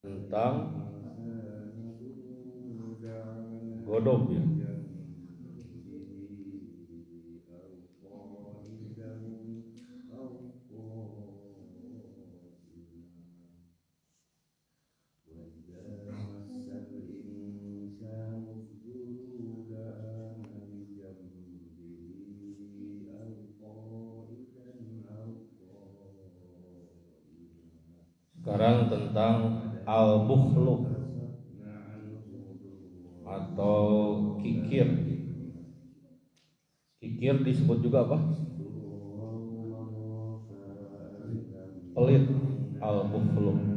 tentang godok ya. Sekarang tentang al-bukhlu atau kikir. Kikir disebut juga apa? Pelit, al-bukhlu.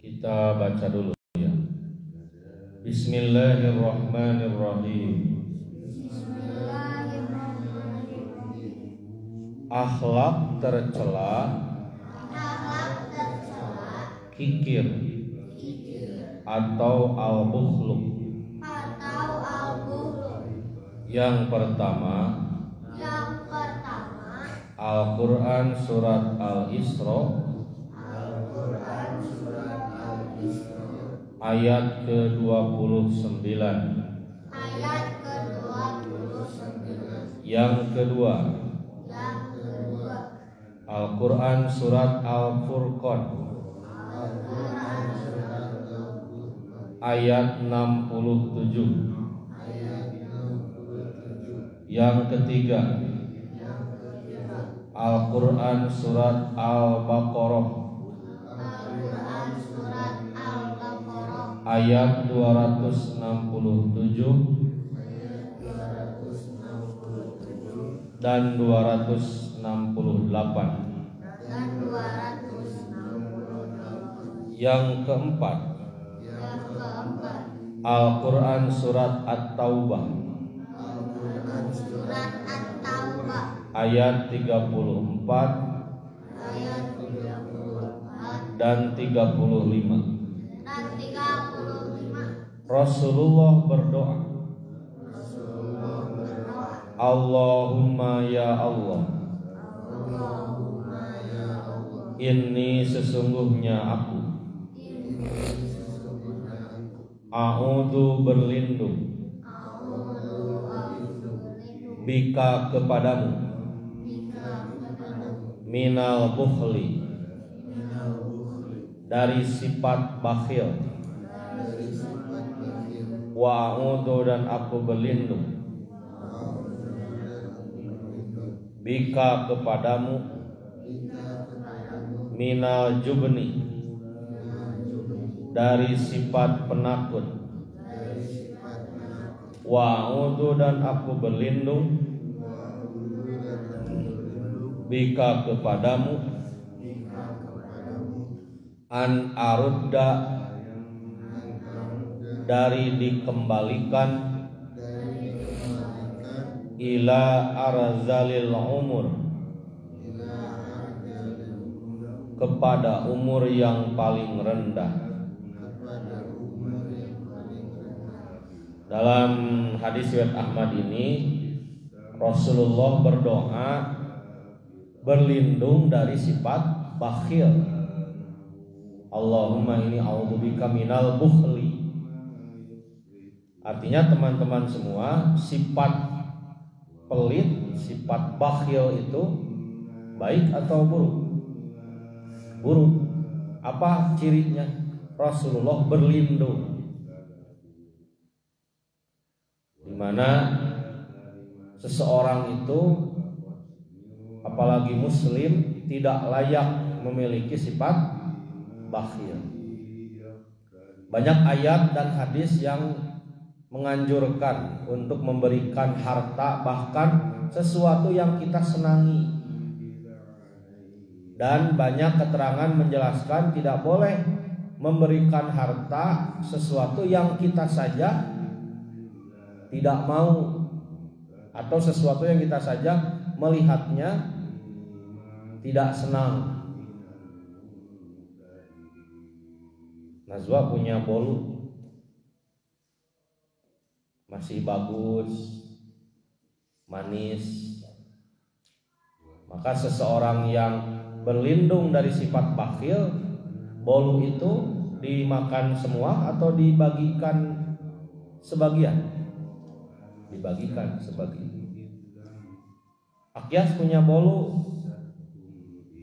Kita baca dulu ya. Bismillahirrahmanirrahim. Akhlak tercela, kikir atau al-bukhlu. Yang pertama, Al-Quran surat Al-Isra ayat ke-29. Yang kedua, Al-Quran surat Al-Furqan ayat 67. Yang ketiga, Al-Quran surat Al-Baqarah ayat 267 dan 268. Yang keempat, Al-Quran surat At-Taubah ayat 34 dan 35. Rasulullah berdoa, Allahumma ya Allah, ini sesungguhnya aku, a'udzu berlindung, bika kepadamu, minal bukhli dari sifat bakhil, wa a'udzu dan aku berlindung, bika kepadamu, minal jubni dari sifat penakut, wa a'udzu dan aku berlindung, bika kepadamu, an arudda dari dikembalikan, ila arzalil umur kepada umur yang paling rendah. Dalam hadis riwayat Ahmad ini, Rasulullah berdoa berlindung dari sifat bakhil. Allahumma inni a'udzubika minal bukhli. Artinya teman-teman semua, sifat pelit, sifat bakhil itu baik atau buruk? Buruk. Apa cirinya? Rasulullah berlindung, di mana seseorang itu, apalagi muslim, tidak layak memiliki sifat bakhil. Banyak ayat dan hadis yang menganjurkan untuk memberikan harta, bahkan sesuatu yang kita senangi. Dan banyak keterangan menjelaskan tidak boleh memberikan harta sesuatu yang kita saja tidak mau, atau sesuatu yang kita saja melihatnya tidak senang. Nazwa punya bolu masih bagus, manis, maka seseorang yang berlindung dari sifat bakhil, bolu itu dimakan semua atau dibagikan sebagian? Dibagikan sebagian. Akyas punya bolu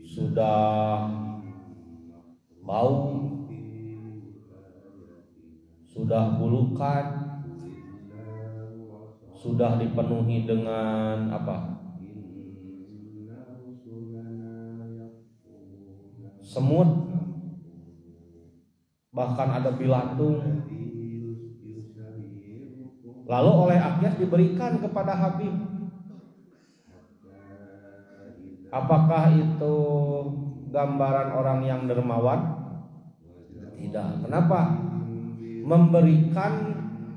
sudah bau, sudah bulukan, sudah dipenuhi dengan apa? Semut, bahkan ada bilatung. Lalu oleh Akyas diberikan kepada Habib. Apakah itu gambaran orang yang dermawan? Tidak. Kenapa? Memberikan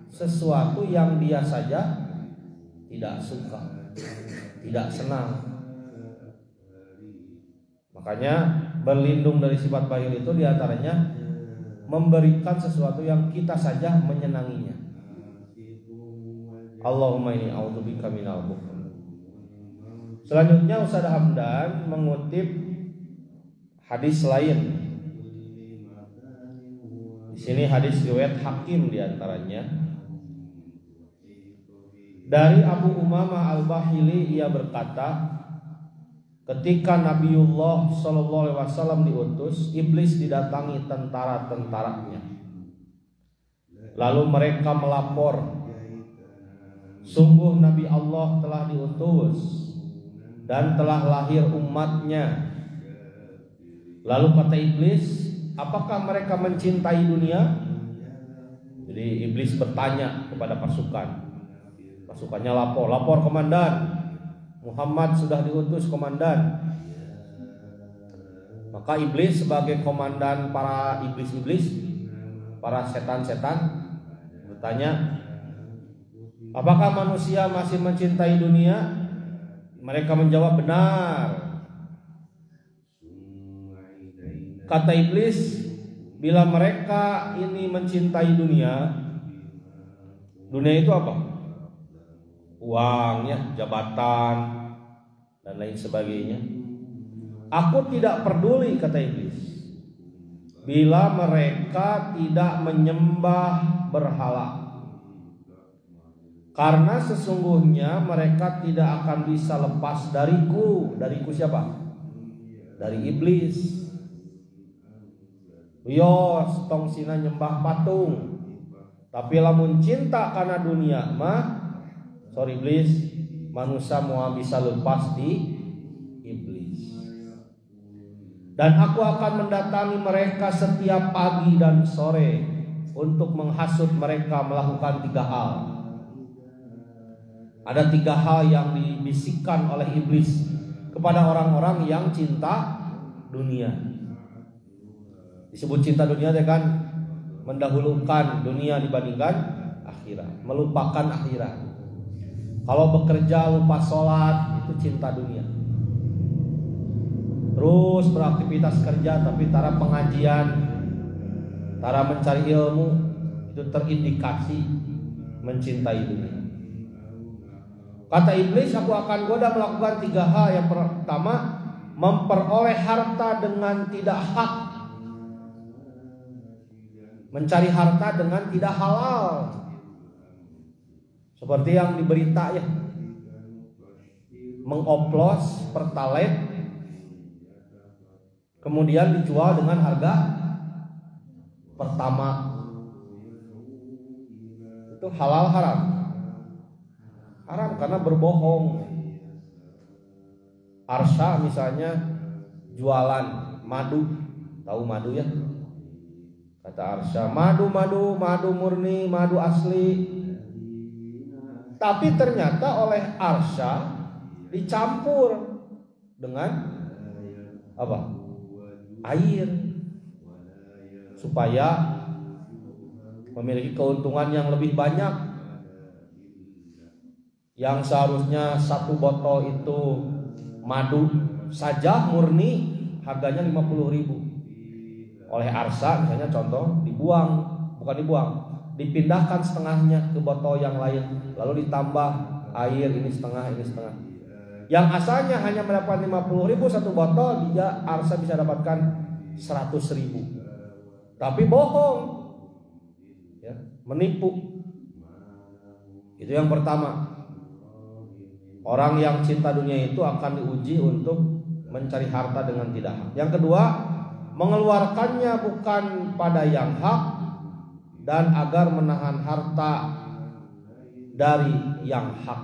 sesuatu yang dia saja tidak suka, tidak senang. Makanya berlindung dari sifat bakhil itu diantaranya memberikan sesuatu yang kita saja menyenanginya. Allahumma inni a'udzubika minal bukhl. Selanjutnya Ustaz Hamdan mengutip hadis lain. Di sini hadis riwayat Hakim diantaranya. Dari Abu Umamah Al-Bahili, ia berkata, ketika Nabiullah SAW diutus, iblis didatangi tentara-tentaranya. Lalu mereka melapor, sungguh Nabi Allah telah diutus dan telah lahir umatnya. Lalu kata iblis, apakah mereka mencintai dunia? Jadi iblis bertanya kepada pasukan. Pasukannya lapor komandan, Muhammad sudah diutus komandan. Maka iblis sebagai komandan para iblis-iblis, para setan-setan bertanya, apakah manusia masih mencintai dunia? Mereka menjawab benar. Kata iblis, bila mereka ini mencintai dunia, dunia itu apa? Uang, ya, jabatan dan lain sebagainya. Aku tidak peduli, kata iblis, bila mereka tidak menyembah berhala, karena sesungguhnya mereka tidak akan bisa lepas dariku. Dariku siapa? Dari iblis. Yos tong sina nyembah patung, tapi lamun cinta karena dunia mah, sorry iblis, manusia mau bisa lepas di iblis. Dan aku akan mendatangi mereka setiap pagi dan sore untuk menghasut mereka melakukan 3 hal. Ada 3 hal yang dibisikkan oleh iblis kepada orang-orang yang cinta dunia. Disebut cinta dunia kan mendahulukan dunia dibandingkan akhirat, melupakan akhirat. Kalau bekerja lupa sholat, itu cinta dunia. Terus beraktivitas kerja tapi tara pengajian, tara mencari ilmu, itu terindikasi mencintai dunia. Kata iblis, aku akan goda melakukan 3 hal. Yang pertama, memperoleh harta dengan tidak hak, mencari harta dengan tidak halal. Seperti yang diberita ya, mengoplos pertalite kemudian dijual dengan harga pertama. Itu halal haram? Haram karena berbohong. Arsha misalnya jualan madu, tahu madu ya? Kata Arsha, madu murni, madu asli, Tapi ternyata oleh Arsha dicampur dengan apa? Air, supaya memiliki keuntungan yang lebih banyak. Yang seharusnya satu botol itu madu saja murni harganya 50.000. Oleh Arsha misalnya contoh bukan dibuang, dipindahkan setengahnya ke botol yang lain, lalu ditambah air ini setengah. Yang asalnya hanya mendapat 50.000 satu botol, dia Arsha bisa dapatkan 100.000. Tapi bohong, ya, menipu. Itu yang pertama. Orang yang cinta dunia itu akan diuji untuk mencari harta dengan tidak hak. Yang kedua, mengeluarkannya bukan pada yang hak dan agar menahan harta dari yang hak.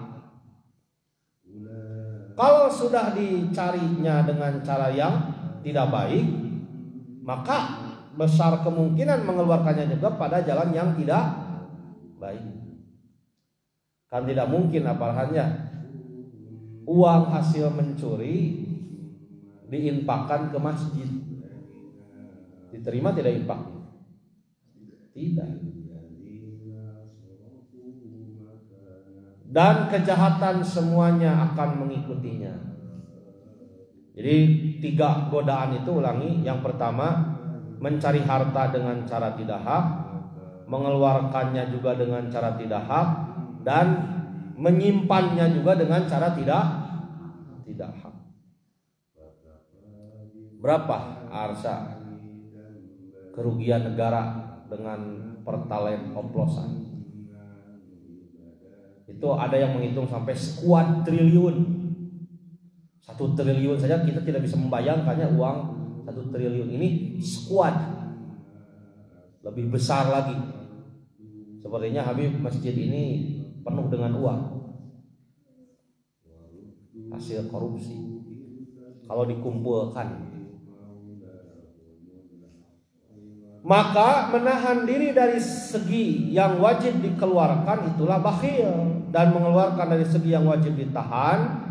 Kalau sudah dicarinya dengan cara yang tidak baik, maka besar kemungkinan mengeluarkannya juga pada jalan yang tidak baik. Kan tidak mungkin apalagi uang hasil mencuri diinfakkan ke masjid. Diterima tidak infak? Tidak. Dan kejahatan semuanya akan mengikutinya. Jadi 3 godaan itu ulangi. Yang pertama, mencari harta dengan cara tidak hak, mengeluarkannya juga dengan cara tidak hak, dan menyimpannya juga dengan cara tidak hak. Berapa Arsha kerugian negara dengan pertalite oplosan? Itu ada yang menghitung sampai sekian triliun. 1 triliun saja kita tidak bisa membayangkannya, uang 1 triliun ini sekian. Lebih besar lagi. Sepertinya Habib masjid ini penuh dengan uang hasil korupsi kalau dikumpulkan. Maka menahan diri dari segi yang wajib dikeluarkan itulah bakhil, dan mengeluarkan dari segi yang wajib ditahan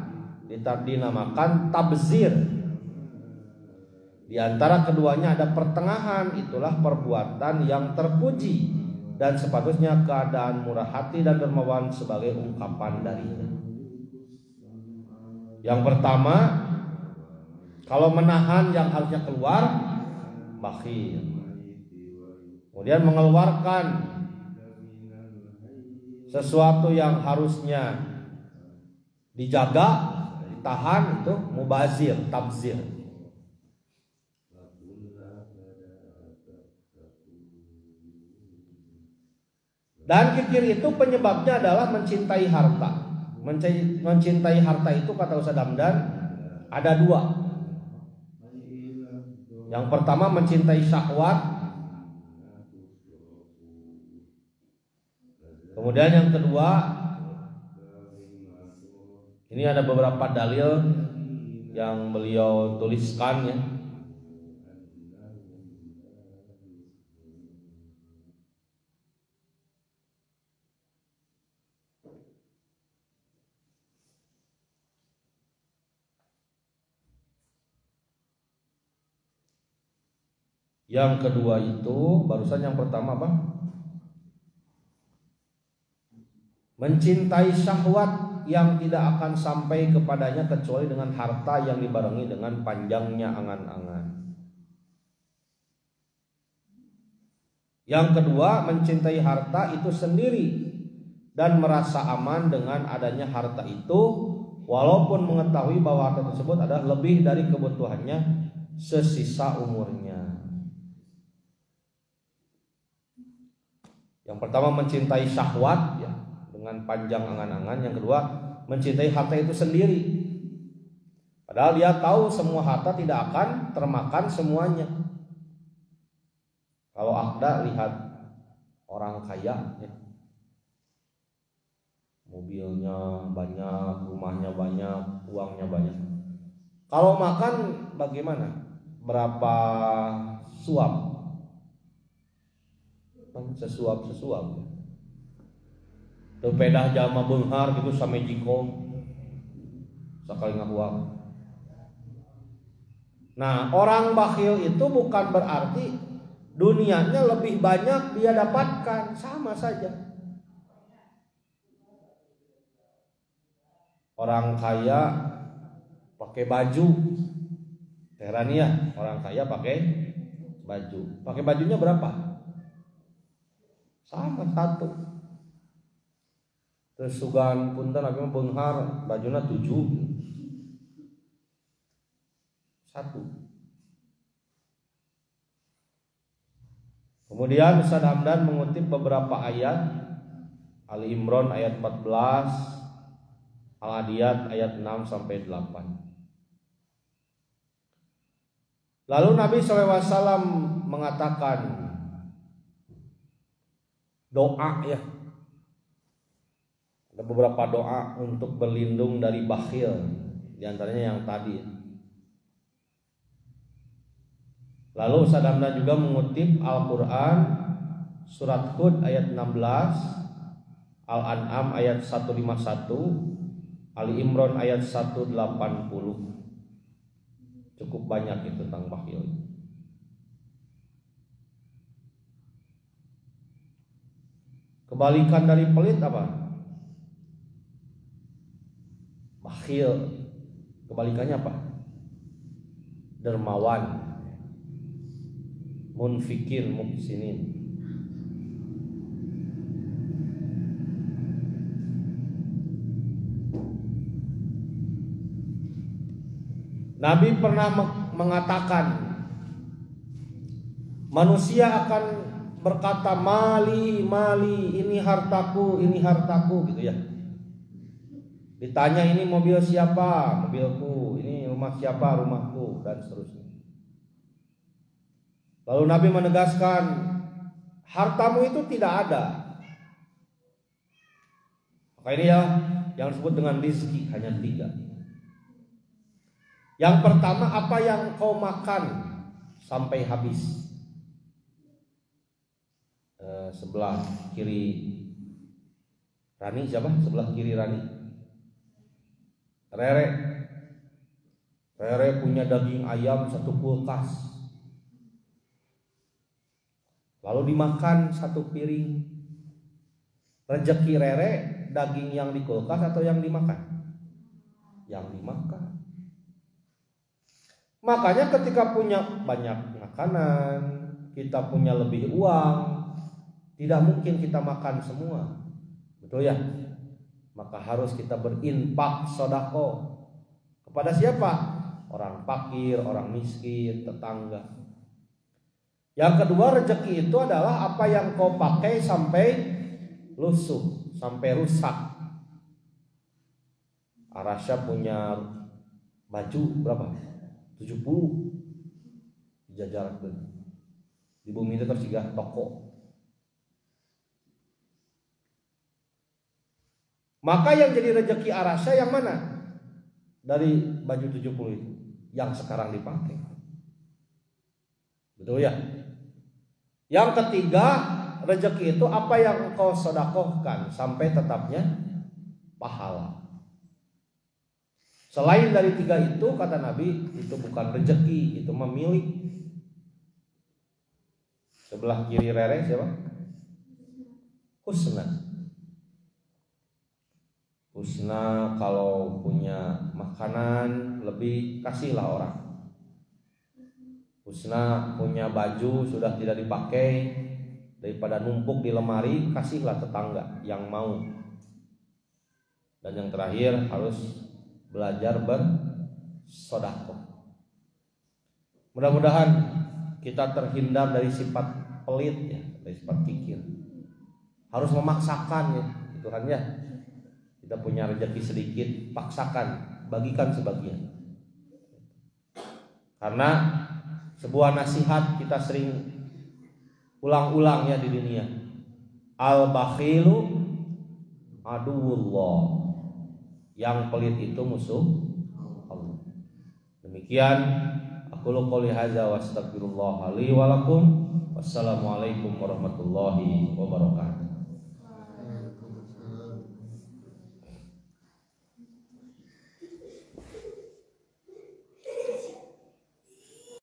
dinamakan tabzir. Di antara keduanya ada pertengahan, itulah perbuatan yang terpuji, dan sepatutnya keadaan murah hati dan dermawan sebagai ungkapan darinya. Yang pertama, kalau menahan yang harusnya keluar, bakhil. Kemudian mengeluarkan sesuatu yang harusnya dijaga, ditahan, itu mubazir, tabzir. Dan kikir itu penyebabnya adalah mencintai harta. Mencintai harta itu kata Ustaz Hamdan ada 2. Yang pertama mencintai syahwat. Kemudian yang kedua, ini ada beberapa dalil yang beliau tuliskan ya. Yang kedua itu, barusan yang pertama apa? Mencintai syahwat yang tidak akan sampai kepadanya kecuali dengan harta yang dibarengi dengan panjangnya angan-angan. Yang kedua, mencintai harta itu sendiri dan merasa aman dengan adanya harta itu, walaupun mengetahui bahwa harta tersebut adalah lebih dari kebutuhannya sesisa umurnya. Yang pertama mencintai syahwat ya, dengan panjang angan-angan. Yang kedua mencintai harta itu sendiri, padahal dia tahu semua harta tidak akan termakan semuanya. Kalau Akda lihat orang kaya ya, mobilnya banyak, rumahnya banyak, uangnya banyak. Kalau makan bagaimana? Berapa suap? Sesuap-sesuap. Teu pedah jalma beunghar gitu same jikom. Sakali ngahuang. Nah, orang bakhil itu bukan berarti dunianya lebih banyak dia dapatkan, sama saja. Orang kaya pakai baju, heran ya, orang kaya pakai baju. Pakai bajunya berapa? Sama satu. Terus sugan punten abi mah beunghar, bajuna 7. Satu. Kemudian Ustaz Hamdan mengutip beberapa ayat Ali Imran ayat 14, Al-Adiyat ayat 6 sampai 8. Lalu Nabi SAW mengatakan doa ya. Ada beberapa doa untuk berlindung dari bakhil, di antaranya yang tadi ya. Lalu Ustaz Hamdan juga mengutip Al-Quran surat Hud ayat 16, Al-An'am ayat 151, Ali Imran ayat 180. Cukup banyak itu tentang bakhil. Kebalikan dari pelit apa? Bakhil. Kebalikannya apa? Dermawan. Munfikir muhsinin. Nabi pernah mengatakan manusia akan berkata mali ini hartaku gitu ya. Ditanya ini mobil siapa? Mobilku. Ini rumah siapa? Rumahku, dan seterusnya. Lalu Nabi menegaskan hartamu itu tidak ada. Maka ini ya yang disebut dengan rizki hanya 3. Yang pertama, apa yang kau makan sampai habis. Sebelah kiri Rani siapa? Sebelah kiri Rani. Rere punya daging ayam 1 kulkas. Lalu dimakan 1 piring. Rezeki Rere daging yang di kulkas atau yang dimakan? Yang dimakan. Makanya ketika punya banyak makanan, kita punya lebih uang, tidak mungkin kita makan semua. Betul ya? Maka harus kita berinfak sedekah. Kepada siapa? Orang fakir, orang miskin, tetangga. Yang kedua, rezeki itu adalah apa yang kau pakai sampai lusuh, sampai rusak. Arasya punya baju berapa? 70 dijajarkan. Di bumi itu tersigah toko. Maka yang jadi rezeki Arasya yang mana? Dari baju 70 itu yang sekarang dipakai. Betul ya? Yang ketiga, rezeki itu apa yang kau sedekahkan sampai tetapnya pahala. Selain dari 3 itu, kata Nabi, itu bukan rezeki, itu milik. Sebelah kiri Rere siapa? Husna. Husna kalau punya makanan lebih kasihlah orang. Husna punya baju sudah tidak dipakai, daripada numpuk di lemari, kasihlah tetangga yang mau. Dan yang terakhir harus belajar bersedekah. Mudah-mudahan kita terhindar dari sifat pelit ya, dari sifat kikir. Harus memaksakan ya, Tuhan ya. Kita punya rezeki sedikit, paksakan, bagikan sebagian. Karena sebuah nasihat kita sering ulang-ulang ya di dunia. Al-bakhilu aduwullah. Yang pelit itu musuh Allah. Demikian aku qouli hadza wa astaghfirullah li wa lakum. Wassalamualaikum warahmatullahi wabarakatuh.